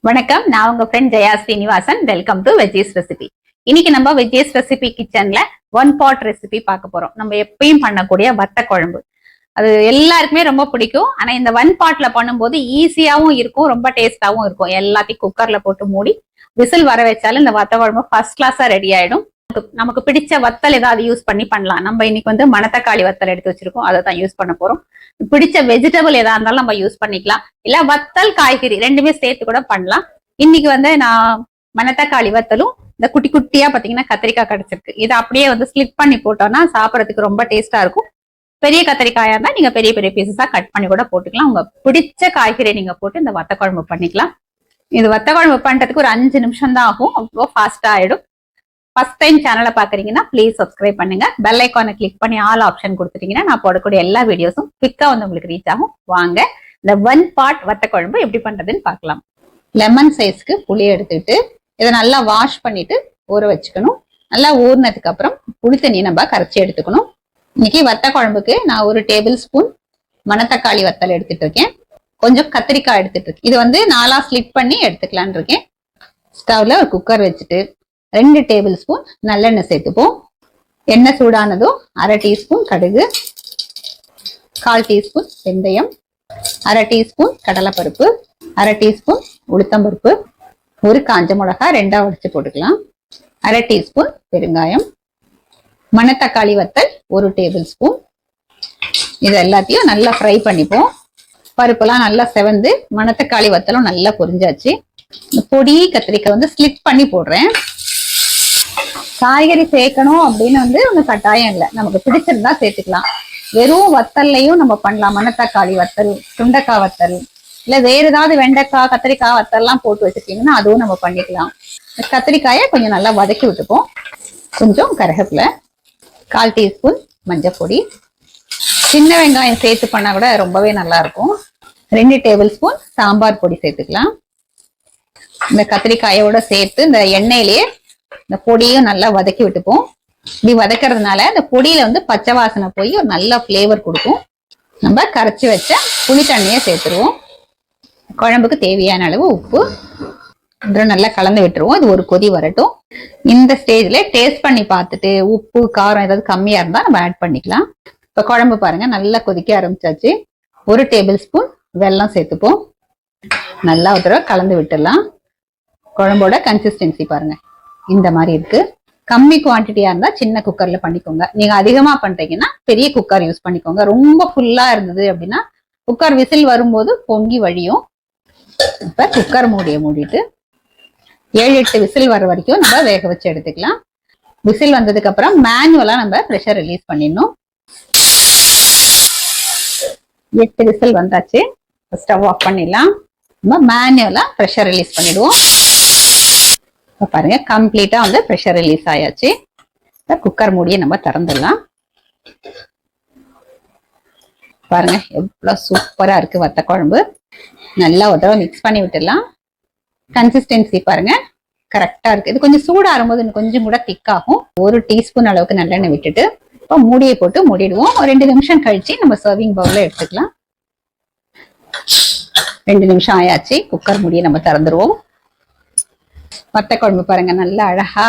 வணக்கம், நான் உங்க friend Jaya Srinivasan. Welcome to veggies recipe. இன்னைக்கு நம்ம வெஜ்ஜீஸ் ரெசிபி கிச்சன்ல ஒன் பாட் ரெசிபி பார்க்க போறோம். நம்ம எப்பயும் பண்ணக்கூடிய வத்த குழம்பு. அது எல்லாருக்குமே ரொம்ப பிடிக்கும். ஆனா இந்த ஒன் பாட்ல பண்ணும்போது ஈஸியாவும் இருக்கும், ரொம்ப டேஸ்டாவும் இருக்கும். எல்லாத்தையும் குக்கர்ல போட்டு மூடி விசில் வர வச்சாலும் இந்த வத்த குழம்பு ஃபர்ஸ்ட் கிளாஸா ரெடி ஆயிடும். நமக்கு பிடிச்ச வத்தல் ஏதாவது யூஸ் பண்ணி பண்ணலாம். நம்ம இன்னைக்கு வந்து மணத்தக்காளி வத்தல் எடுத்து வச்சிருக்கோம், அதை தான் யூஸ் பண்ண போறோம். பிடிச்ச வெஜிடபிள் எதா இருந்தாலும் நம்ம யூஸ் பண்ணிக்கலாம். இல்ல வத்தல் காய்கறி ரெண்டுமே சேர்த்து கூட பண்ணலாம். இன்னைக்கு வந்து நான் மணத்தக்காளி வத்தலும் இந்த குட்டி குட்டியா பாத்தீங்கன்னா கத்திரிக்காய் கிடைச்சிருக்கு. இதை அப்படியே வந்து ஸ்லிப் பண்ணி போட்டோம்னா சாப்பிடறதுக்கு ரொம்ப டேஸ்டா இருக்கும். பெரிய கத்திரிக்காயா இருந்தா நீங்க பெரிய பெரிய பீசஸா கட் பண்ணி கூட போட்டுக்கலாம். உங்க பிடிச்ச காய்கறி நீங்க போட்டு இந்த வத்த குழம்பு பண்ணிக்கலாம். இது வத்த குழம்பு பண்றதுக்கு ஒரு 5 நிமிஷம் தான் ஆகும், அவ்வளோ ஃபாஸ்டா ஆயிடும். ஃபர்ஸ்ட் டைம் சேனலை பாக்குறீங்கன்னா ப்ளீஸ் சப்ஸ்கிரைப் பண்ணுங்க. பெல் ஐக்கானை கிளிக் பண்ணி ஆல் ஆப்ஷன் கொடுத்துட்டீங்கன்னா நான் போடக்கூடிய எல்லா வீடியோஸும் குவிக்கா வந்து உங்களுக்கு ரீச் ஆகும். வாங்க இந்த ஒன் பாட் வத்த குழம்பு எப்படி பண்றதுன்னு பார்க்கலாம். லெமன் சைஸ்க்கு புளி எடுத்துட்டு இதை நல்லா வாஷ் பண்ணிட்டு ஊற வச்சுக்கணும். நல்லா ஊறினதுக்கு அப்புறம் புளி தண்ணி நம்ம கரைச்சி எடுத்துக்கணும். இன்னைக்கு வத்த குழம்புக்கு நான் 1 டேபிள் ஸ்பூன் மணத்தக்காளி வத்தல் எடுத்துட்டு இருக்கேன். கொஞ்சம் கத்திரிக்காய் எடுத்துட்டு இருக்கேன். இது வந்து 4ஆ ஸ்லிப் பண்ணி எடுத்துக்கலான் இருக்கேன். ஸ்டவ்ல ஒரு குக்கர் வச்சுட்டு 2 டேபிள் ஸ்பூன் நல்லெண்ணெய் சேர்த்துப்போம். எண்ணெய் சூடானதும் 1/2 டீஸ்பூன் கடுகு, 1/4 டீஸ்பூன் வெந்தயம், 1/2 டீஸ்பூன் கடலைப்பருப்பு, 1/2 டீஸ்பூன் உளுத்தம்பருப்பு, 1 காஞ்ச மிளகா 2ஆ உடைச்சு போட்டுக்கலாம், 1/2 டீஸ்பூன் பெருங்காயம், மணத்தக்காளி வத்தல் 1 டேபிள் ஸ்பூன். இது எல்லாத்தையும் நல்லா ஃப்ரை பண்ணிப்போம். பருப்புலாம் நல்லா செவந்து மணத்தக்காளி வத்தலும் நல்லா பொரிஞ்சாச்சு. பொடி கத்திரிக்காய் வந்து ஸ்லிப் பண்ணி போடுறேன். காய்கறி சேர்க்கணும் அப்படின்னு வந்து ஒன்றும் கட்டாயம் இல்லை, நமக்கு பிடிச்சிருந்தா சேர்த்துக்கலாம். வெறும் வத்தல்லையும் நம்ம பண்ணலாம். மணத்தக்காளி வத்தல், சுண்டைக்காய் வத்தல், இல்லை வேற ஏதாவது வெண்டைக்காய் கத்திரிக்காய் வத்தல்லாம் போட்டு வச்சுட்டீங்கன்னா அதுவும் நம்ம பண்ணிக்கலாம். கத்திரிக்காயை கொஞ்சம் நல்லா வதக்கி விட்டுப்போம். கொஞ்சம் கருவேப்பிலை, 1/4 டீஸ்பூன் மஞ்சள் பொடி, சின்ன வெங்காயம் சேர்த்து பண்ணா கூட ரொம்பவே நல்லா இருக்கும். 2 டேபிள் ஸ்பூன் சாம்பார் பொடி சேர்த்துக்கலாம். இந்த கத்திரிக்காயோட சேர்த்து இந்த எண்ணெயிலேயே இந்த பொடியும் நல்லா வதக்கி விட்டுப்போம். இப்படி வதக்கிறதுனால இந்த பொடியில வந்து பச்சை வாசனை போய் ஒரு நல்ல ஃபிளேவர் கொடுக்கும். நம்ம கரைச்சி வச்ச புளி தண்ணியை சேர்த்துருவோம். குழம்புக்கு தேவையான அளவு உப்பு நல்லா கலந்து விட்டுருவோம். இது ஒரு கொதி வரட்டும். இந்த ஸ்டேஜ்ல டேஸ்ட் பண்ணி பார்த்துட்டு உப்பு காரம் ஏதாவது கம்மியா இருந்தா நம்ம ஆட் பண்ணிக்கலாம். இப்ப குழம்பு பாருங்க நல்லா கொதிக்க ஆரம்பிச்சாச்சு. 1 டேபிள் ஸ்பூன் வெல்லம் சேர்த்துப்போம். நல்லா ஒரு தடவை கலந்து விட்டுடலாம். குழம்போட கன்சிஸ்டன்சி பாருங்க இந்த மாதிரி இருக்கு. கம்மி குவான்டிட்டியா இருந்தா சின்ன குக்கர்ல பண்ணிக்கோங்க. நீங்க அதிகமா பண்றீங்கன்னா பெரிய குக்கர் யூஸ் பண்ணிக்கோங்க. ரொம்ப ஃபுல்லா இருந்தது அப்படின்னா குக்கர் விசில் வரும்போது பொங்கி வழியும். இப்ப குக்கர் மூடியை மூடிட்டு 7-8 விசில் வர வரைக்கும் நம்ம வேக வச்சு எடுத்துக்கலாம். விசில் வந்ததுக்கு அப்புறம் மேனுவலா நம்ம ப்ரெஷர் ரிலீஸ் பண்ணிடணும். 8 விசில் வந்தாச்சு. ஸ்டவ் ஆஃப் பண்ணிடலாம். நம்ம மேனுவலா ப்ரெஷர் ரிலீஸ் பண்ணிடுவோம். பாருங்க கம்ப்ளீட்டா வந்து ப்ரெஷர் ரிலீஸ் ஆயாச்சு. குக்கர் மூடியை நம்ம திறந்துடலாம். பாருங்க எவ்வளவு சூப்பரா இருக்கு வத்த குழம்பு. நல்லா ஒரு தடவை மிக்ஸ் பண்ணி விட்டுடலாம். கன்சிஸ்டன்சி பாருங்க கரெக்டா இருக்கு. இது கொஞ்சம் சூடாறும்போது இன்னும் கொஞ்சம் கூட திக்காகும். 1 டீஸ்பூன் அளவுக்கு நல்லெண்ணெய் விட்டுட்டு இப்போ மூடியை போட்டு மூடிடுவோம். ஒரு 2 நிமிஷம் கழிச்சு நம்ம சர்விங் பவுல்ல எடுத்துக்கலாம். 2 நிமிஷம் ஆயாச்சு. குக்கர் மூடியை நம்ம திறந்துருவோம். வத்த குழம்பு பாருங்க நல்லா அழகா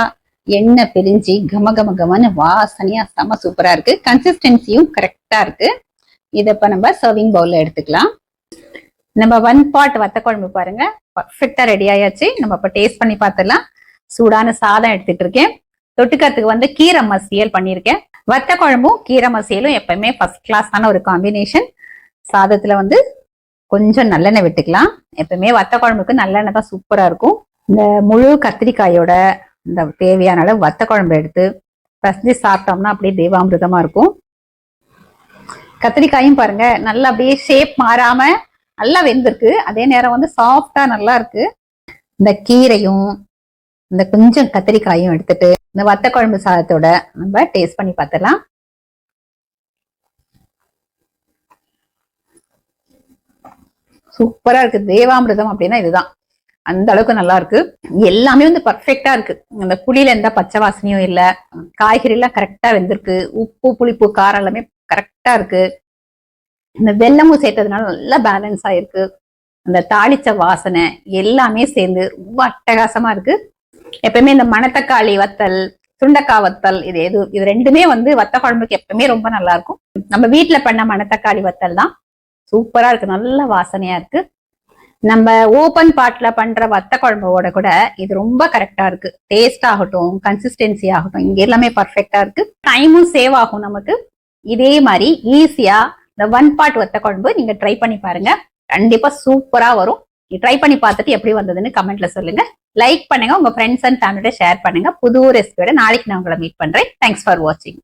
எண்ணெய் பிரிஞ்சு கம கம கமன்னு வாசனையா செம சூப்பரா இருக்கு. கன்சிஸ்டன்சியும் கரெக்டா இருக்கு. இதை இப்ப நம்ம சர்விங் பவுல்ல எடுத்துக்கலாம். நம்ம ஒன் பாட் வத்த குழம்பு பாருங்க பர்ஃபெக்டா ரெடி ஆயாச்சு. நம்ம இப்ப டேஸ்ட் பண்ணி பார்த்துடலாம். சூடான சாதம் எடுத்துட்டு இருக்கேன். தொட்டுக்கிறதுக்கு வந்து கீரை மசியல் பண்ணியிருக்கேன். வத்த குழம்பும் கீரை மசியலும் எப்பவுமே ஃபர்ஸ்ட் கிளாஸான ஒரு காம்பினேஷன். சாதத்துல வந்து கொஞ்சம் நல்லெண்ணெய் விட்டுக்கலாம். எப்பவுமே வத்த குழம்புக்கு நல்லெண்ணெய் தான் சூப்பரா இருக்கும். இந்த முழு கத்திரிக்காயோட இந்த தேவையான அளவு வத்த குழம்பு எடுத்து பசஞ்சு சாப்பிட்டோம்னா அப்படியே தேவாமிர்தமா இருக்கும். கத்திரிக்காயும் பாருங்க நல்லா அப்படியே ஷேப் மாறாம நல்லா வெந்திருக்கு. அதே நேரம் வந்து சாஃப்டா நல்லா இருக்கு. இந்த கீரையும் இந்த கொஞ்சம் கத்திரிக்காயும் எடுத்துட்டு இந்த வத்த குழம்பு சாதத்தோட நம்ம டேஸ்ட் பண்ணி பார்த்துடலாம். சூப்பரா இருக்கு. தேவாமிர்தம் அப்படின்னா இதுதான். அந்த அளவுக்கு நல்லா இருக்கு. எல்லாமே வந்து பர்ஃபெக்டா இருக்கு. அந்த புளியில எந்த பச்சை வாசனையும் இல்ல. காய்கறி எல்லாம் கரெக்டா வெந்திருக்கு. உப்பு புளிப்பு காரம் எல்லாமே கரெக்டா இருக்கு. இந்த வெல்லமும் சேர்த்ததுனால நல்லா பேலன்ஸ் ஆயிருக்கு. அந்த தாளிச்ச வாசனை எல்லாமே சேர்ந்து ரொம்ப அட்டகாசமா இருக்கு. எப்பவுமே இந்த மணத்தக்காளி வத்தல், சுண்டக்காய் வத்தல், இது ரெண்டுமே வந்து வத்த குழம்புக்கு எப்பவுமே ரொம்ப நல்லா இருக்கும். நம்ம வீட்டுல பண்ண மணத்தக்காளி வத்தல் தான் சூப்பரா இருக்கு, நல்ல வாசனையா இருக்கு. நம்ம ஓபன் பாட்ல பண்ற வத்த குழம்போட கூட இது ரொம்ப கரெக்டா இருக்கு. டேஸ்ட் ஆகட்டும், கன்சிஸ்டன்சி ஆகட்டும், இங்க எல்லாமே பர்ஃபெக்டா இருக்கு. டைமும் சேவ் ஆகும் நமக்கு. இதே மாதிரி ஈஸியா இந்த 1 பாட் வத்த குழம்பு நீங்க ட்ரை பண்ணி பாருங்க, கண்டிப்பா சூப்பரா வரும். ட்ரை பண்ணி பார்த்துட்டு எப்படி வந்ததுன்னு கமெண்ட்ல சொல்லுங்க. லைக் பண்ணுங்க, உங்க ஃப்ரெண்ட்ஸ் அண்ட் ஃபேமிலியோட ஷேர் பண்ணுங்க. புது ரெசிபியோட நாளைக்கு நான் உங்களை மீட் பண்றேன். தேங்க்ஸ் ஃபார் வாட்சிங்.